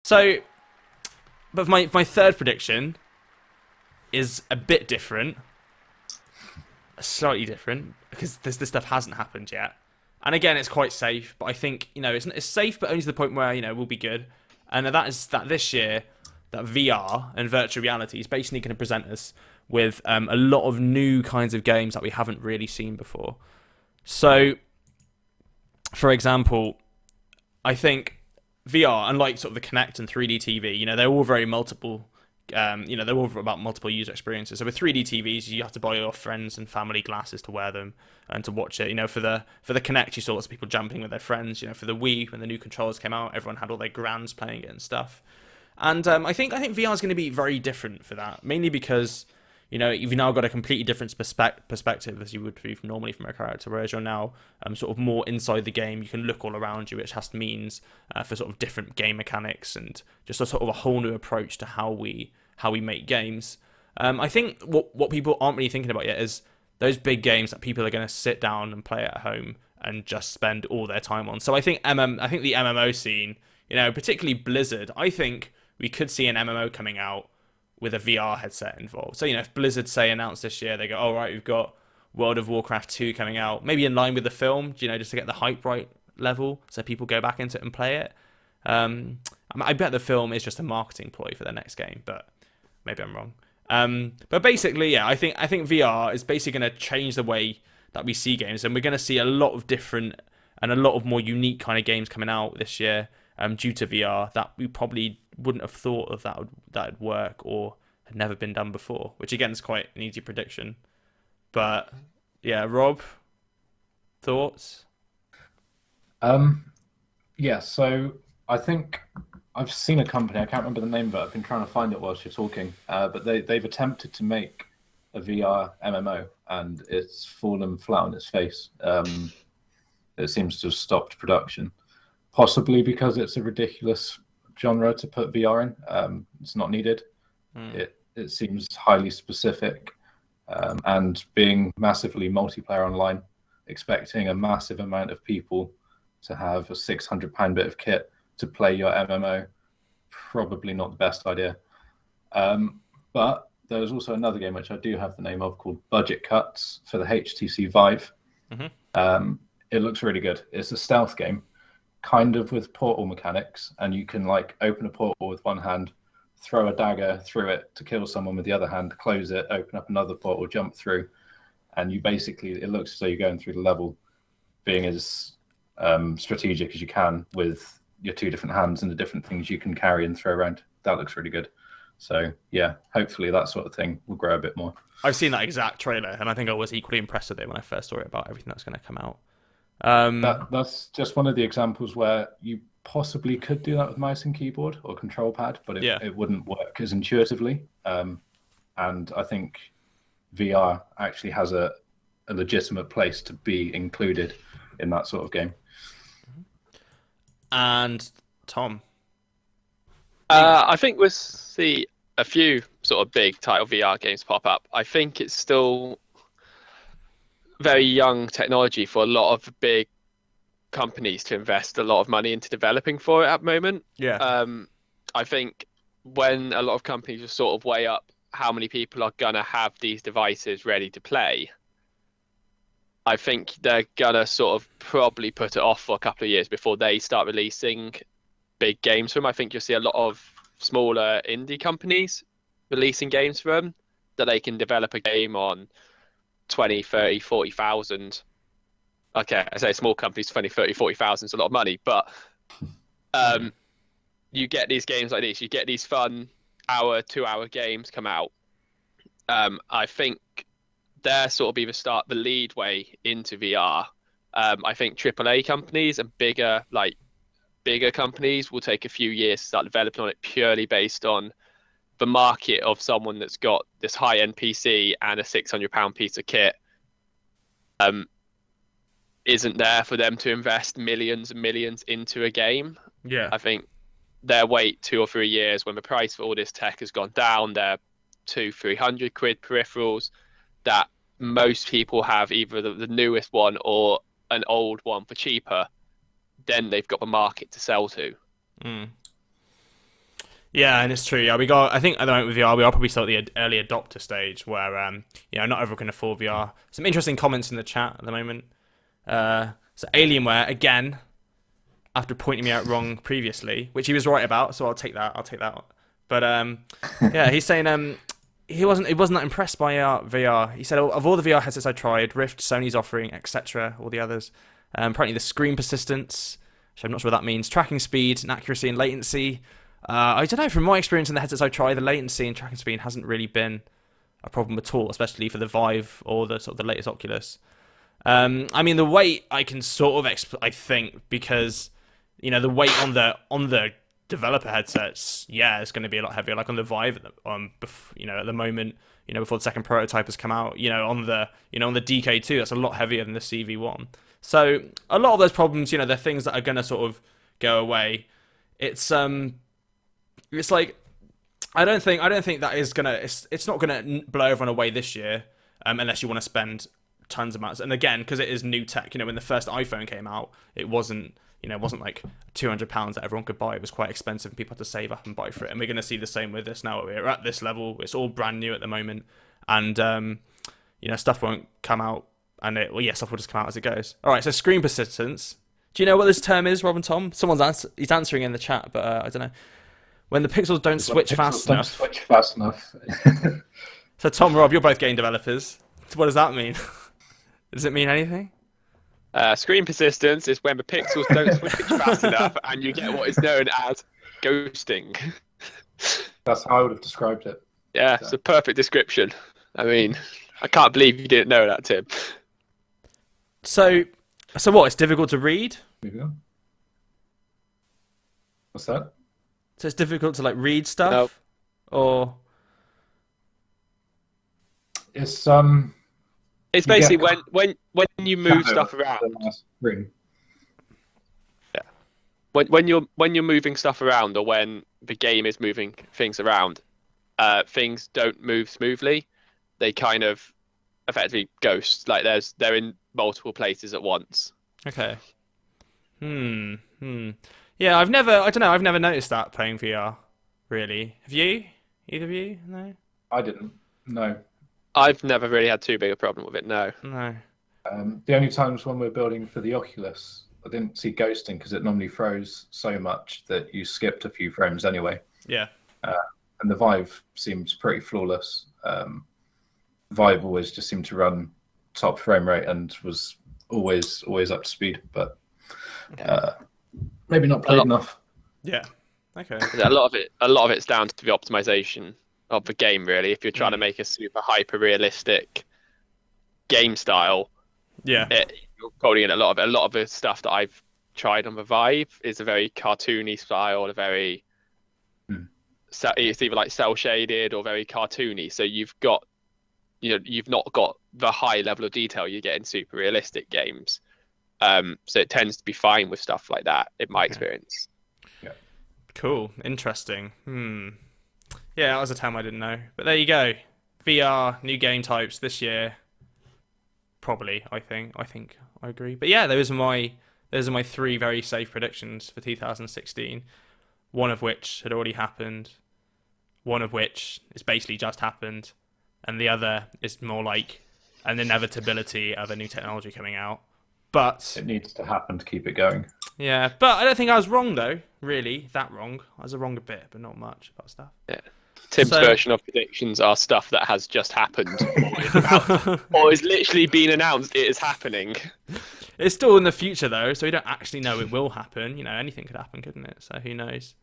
So, but my third prediction is a bit different, slightly different, because this stuff hasn't happened yet. And again, it's quite safe, but I think it's safe, but only to the point where we'll be good. And that is that this year, that VR and virtual reality is basically going to present us with a lot of new kinds of games that we haven't really seen before. So, for example, I think VR, unlike sort of the Kinect and 3D TV, they're all very multiple. They're all about multiple user experiences. So with 3D TVs, you have to buy your friends and family glasses to wear them and to watch it. For the Kinect, you saw lots of people jumping with their friends. For the Wii, when the new controllers came out, everyone had all their grands playing it and stuff. And I think VR is going to be very different for that, mainly because you've now got a completely different perspective as you would be normally from a character, whereas you're now sort of more inside the game. You can look all around you, which has means for sort of different game mechanics and just a sort of a whole new approach to how we make games. I think what people aren't really thinking about yet is those big games that people are going to sit down and play at home and just spend all their time on. So I think the MMO scene, particularly Blizzard, I think we could see an MMO coming out with a VR headset involved. So, if Blizzard, say, announced this year, they go, all right, we've got World of Warcraft 2 coming out, maybe in line with the film, just to get the hype right level so people go back into it and play it. I bet the film is just a marketing ploy for their next game, but maybe I'm wrong. But basically, yeah, I think VR is basically going to change the way that we see games, and we're going to see a lot of different and a lot of more unique kind of games coming out this year due to VR that we probably wouldn't have thought of that'd work or had never been done before, which again is quite an easy prediction. But yeah, Rob, thoughts? Yeah, so I think I've seen a company, I can't remember the name, but I've been trying to find it whilst you're talking. But they've attempted to make a VR MMO, and it's fallen flat on its face. It seems to have stopped production, possibly because it's a ridiculous genre to put VR in. It's not needed. It seems highly specific, and being massively multiplayer online, expecting a massive amount of people to have a £600 bit of kit to play your MMO, probably not the best idea. But there's also another game which I do have the name of called Budget Cuts for the HTC Vive. Mm-hmm. It looks really good. It's a stealth game, kind of with portal mechanics, and you can open a portal with one hand, throw a dagger through it to kill someone with the other hand, close it, open up another portal, jump through, and it looks as though you're going through the level being as strategic as you can with your two different hands and the different things you can carry and throw around. That looks really good. So yeah, hopefully that sort of thing will grow a bit more. I've seen that exact trailer, and I think I was equally impressed with it when I first saw it about everything that's going to come out. That's just one of the examples where you possibly could do that with mouse and keyboard or control pad, but it wouldn't work as intuitively. And I think VR actually has a legitimate place to be included in that sort of game. And Tom? I think we'll see a few sort of big title VR games pop up. I think it's still very young technology for a lot of big companies to invest a lot of money into developing for it at the moment. Yeah. I think when a lot of companies just sort of weigh up how many people are going to have these devices ready to play, I think they're going to sort of probably put it off for a couple of years before they start releasing big games for them. I think you'll see a lot of smaller indie companies releasing games for them that they can develop a game on 20, 30, 40,000. Okay, I say small companies, 20, 30, 40,000 is a lot of money, but you get these games like this, you get these fun 2-hour games come out. I think they're sort of either start the lead way into VR. I think AAA companies and bigger companies will take a few years to start developing on it purely based on the market of someone that's got this high-end PC and a £600 piece of kit isn't there for them to invest millions and millions into a game. Yeah. I think they'll wait 2 or 3 years when the price for all this tech has gone down. They're 200-300 quid peripherals that most people have either the newest one or an old one for cheaper. Then they've got the market to sell to. Yeah, and it's true. Yeah, we got. I think at the moment with VR, we are probably still at the early adopter stage where, not everyone can afford VR. Some interesting comments in the chat at the moment. So Alienware again, after pointing me out wrong previously, which he was right about, so I'll take that. But yeah, he's saying he wasn't that impressed by VR. He said of all the VR headsets I tried, Rift, Sony's offering, etc., all the others, apparently the screen persistence, which I'm not sure what that means, tracking speed and accuracy and latency. I don't know. From my experience in the headsets I've tried, the latency and tracking speed hasn't really been a problem at all, especially for the Vive or the sort of the latest Oculus. I mean, the weight I can sort of I think, because the weight on the developer headsets, yeah, it's going to be a lot heavier. Like on the Vive, at the moment, before the second prototype has come out, on the DK2, that's a lot heavier than the CV1. So a lot of those problems, they're things that are going to sort of go away. It's like I don't think that is gonna. It's not gonna blow everyone away this year, unless you want to spend tons of amounts. And again, because it is new tech, when the first iPhone came out, it wasn't like £200 that everyone could buy. It was quite expensive, and people had to save up and buy for it. And we're gonna see the same with this now. We're at this level. It's all brand new at the moment, and stuff won't come out, and stuff will just come out as it goes. All right, so screen persistence. Do you know what this term is, Rob and Tom? He's answering in the chat, but I don't know. When the pixels don't switch fast enough. So Tom, Rob, you're both game developers. What does that mean? Does it mean anything? Screen persistence is when the pixels don't switch fast enough and you get what is known as ghosting. That's how I would have described it. Yeah, it's a perfect description. I mean, I can't believe you didn't know that, Tim. So what? It's difficult to read? What's that? So it's difficult to read stuff, or it's basically when you move stuff around. Yeah. When you're moving stuff around, or when the game is moving things around, things don't move smoothly. They kind of effectively ghost. Like they're in multiple places at once. Okay. Yeah, I've never noticed that playing VR, really. Have you? Either of you? No? I didn't. No. I've never really had too big a problem with it, no. No. The only times when we're building for the Oculus, I didn't see ghosting because it normally froze so much that you skipped a few frames anyway. Yeah. And the Vive seems pretty flawless. Vive always just seemed to run top frame rate and was always up to speed, but maybe not played enough. Yeah. Okay. A lot of it's down to the optimization of the game, really. If you're trying to make a super hyper realistic game style, you're probably in a lot of the stuff that I've tried on the Vive is a very cartoony style, a very it's either like cell shaded or very cartoony. So you've not got the high level of detail you get in super realistic games. So it tends to be fine with stuff like that, in my experience. Yeah. Cool. Interesting. Yeah, that was a term I didn't know. But there you go. VR, new game types this year. Probably, I think I agree. But yeah, those are my three very safe predictions for 2016. One of which had already happened. One of which is basically just happened. And the other is more like an inevitability of a new technology coming out. But it needs to happen to keep it going. Yeah, but I don't think I was wrong, though. Really, that wrong. I was wrong a bit, but not much about stuff. Yeah. Tim's version of predictions are stuff that has just happened, or is literally been announced it is happening. It's still in the future, though, so we don't actually know it will happen. Anything could happen, couldn't it? So who knows?